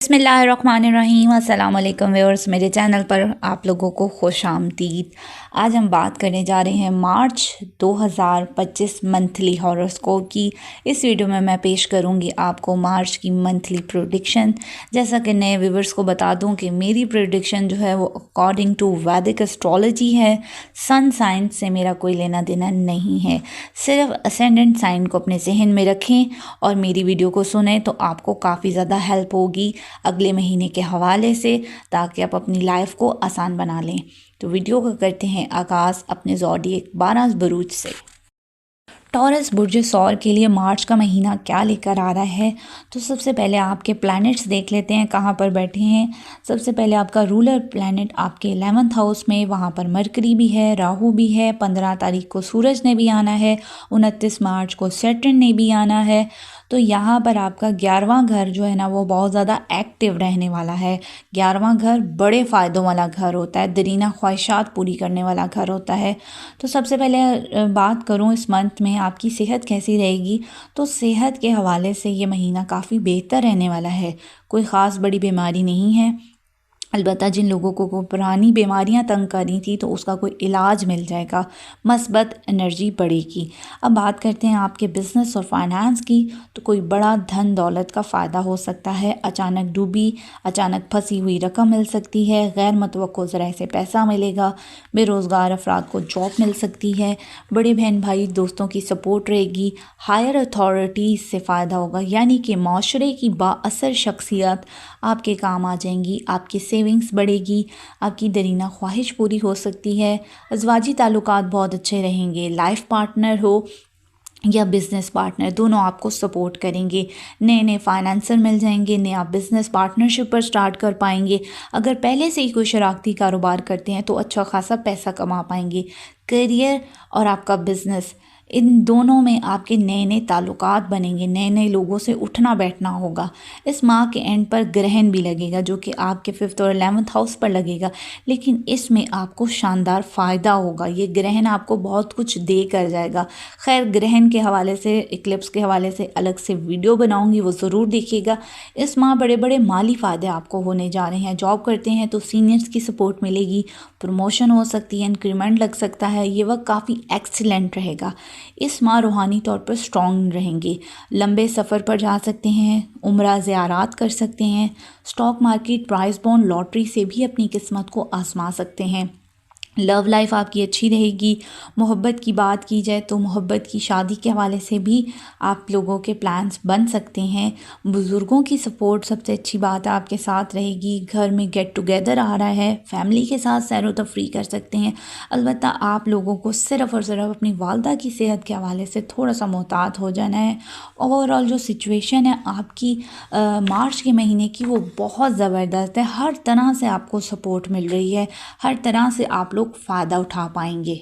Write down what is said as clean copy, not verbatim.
बिस्मिल्लाहिर्रहमानिर्रहीम। अस्सलाम वालेकुम व्यूअर्स, मेरे चैनल पर आप लोगों को खुश आमदीद। आज हम बात करने जा रहे हैं मार्च 2025 मंथली हॉरोस्कोप की। इस वीडियो में मैं पेश करूंगी आपको मार्च की मंथली प्रेडिक्शन। जैसा कि नए व्यूअर्स को बता दूं कि मेरी प्रेडिक्शन जो है वो अकॉर्डिंग टू वैदिक एस्ट्रोलॉजी है। सन साइन से मेरा कोई लेना देना नहीं है। सिर्फ असेंडेंट साइन को अपने जहन में रखें और मेरी वीडियो को सुनें तो आपको काफ़ी ज़्यादा हेल्प होगी अगले महीने के हवाले से, ताकि आप अपनी लाइफ को आसान बना लें। तो वीडियो को करते हैं आगाज़ अपने ज़ोडिएक 12 बुरूज से। टॉरस बुर्ज सौर के लिए मार्च का महीना क्या लेकर आ रहा है, तो सबसे पहले आपके प्लैनेट्स देख लेते हैं कहाँ पर बैठे हैं। सबसे पहले आपका रूलर प्लैनेट आपके 11th हाउस में, वहाँ पर मरकरी भी है, राहु भी है। 15 तारीख को सूरज ने भी आना है, 29 मार्च को सैटर्न ने भी आना है। तो यहाँ पर आपका 11वां घर जो है ना वो बहुत ज़्यादा एक्टिव रहने वाला है। 11वां घर बड़े फ़ायदों वाला घर होता है, दरीना ख्वाहिशात पूरी करने वाला घर होता है। तो सबसे पहले बात करूँ इस मंथ में आपकी सेहत कैसी रहेगी, तो सेहत के हवाले से ये महीना काफ़ी बेहतर रहने वाला है। कोई ख़ास बड़ी बीमारी नहीं है, अलबत्ता जिन लोगों को पुरानी बीमारियां तंग कर रही थी तो उसका कोई इलाज मिल जाएगा, मस्बत एनर्जी बढ़ेगी। अब बात करते हैं आपके बिज़नेस और फाइनेंस की, तो कोई बड़ा धन दौलत का फ़ायदा हो सकता है। अचानक डूबी, अचानक फंसी हुई रकम मिल सकती है, गैर मुतवक्को ज़राए से पैसा मिलेगा, बेरोज़गार अफराद को जॉब मिल सकती है, बड़े बहन भाई दोस्तों की सपोर्ट रहेगी, हायर अथॉरिटीज़ से फ़ायदा होगा, यानी कि माशरे की बाअसर शख्सियत आपके काम आ जाएंगी, आपकी सेविंग्स बढ़ेगी, आपकी दरीना ख्वाहिश पूरी हो सकती है। अज़वाजी ताल्लुकात बहुत अच्छे रहेंगे, लाइफ पार्टनर हो या बिज़नेस पार्टनर दोनों आपको सपोर्ट करेंगे। नए नए फाइनेंसर मिल जाएंगे, नए आप बिज़नेस पार्टनरशिप पर स्टार्ट कर पाएंगे। अगर पहले से ही कोई शराकती कारोबार करते हैं तो अच्छा खासा पैसा कमा पाएंगे। करियर और आपका बिज़नेस, इन दोनों में आपके नए नए ताल्लुकात बनेंगे, नए नए लोगों से उठना बैठना होगा। इस माह के एंड पर ग्रहण भी लगेगा जो कि आपके 5th और 11th हाउस पर लगेगा, लेकिन इसमें आपको शानदार फ़ायदा होगा। ये ग्रहण आपको बहुत कुछ दे कर जाएगा। खैर, ग्रहण के हवाले से, इक्लिप्स के हवाले से अलग से वीडियो बनाऊंगी, वो ज़रूर देखिएगा। इस माह बड़े बड़े माली फ़ायदे आपको होने जा रहे हैं। जॉब करते हैं तो सीनियर्स की सपोर्ट मिलेगी, प्रमोशन हो सकती है, इंक्रीमेंट लग सकता है। ये वक्त काफ़ी एक्सीलेंट रहेगा। इस माह रूहानी तौर पर स्ट्रॉन्ग रहेंगे, लंबे सफ़र पर जा सकते हैं, उम्रा ज़ियारात कर सकते हैं, stock market, price bond, lottery से भी अपनी किस्मत को आजमा सकते हैं। लव लाइफ आपकी अच्छी रहेगी। मोहब्बत की बात की जाए तो मोहब्बत की शादी के हवाले से भी आप लोगों के प्लान्स बन सकते हैं। बुज़ुर्गों की सपोर्ट सबसे अच्छी बात आपके साथ रहेगी। घर में गेट टुगेदर आ रहा है, फैमिली के साथ सैर व तफरी कर सकते हैं। अलबत्ता आप लोगों को सिर्फ़ और सिर्फ अपनी वालदा की सेहत के हवाले से थोड़ा सा मोहतात हो जाना है। ओवरऑल जो सिचुएशन है आपकी मार्च के महीने की वो बहुत ज़बरदस्त है। हर तरह से आपको सपोर्ट मिल रही है, हर तरह से आप लोग फ़ायदा उठा पाएंगे।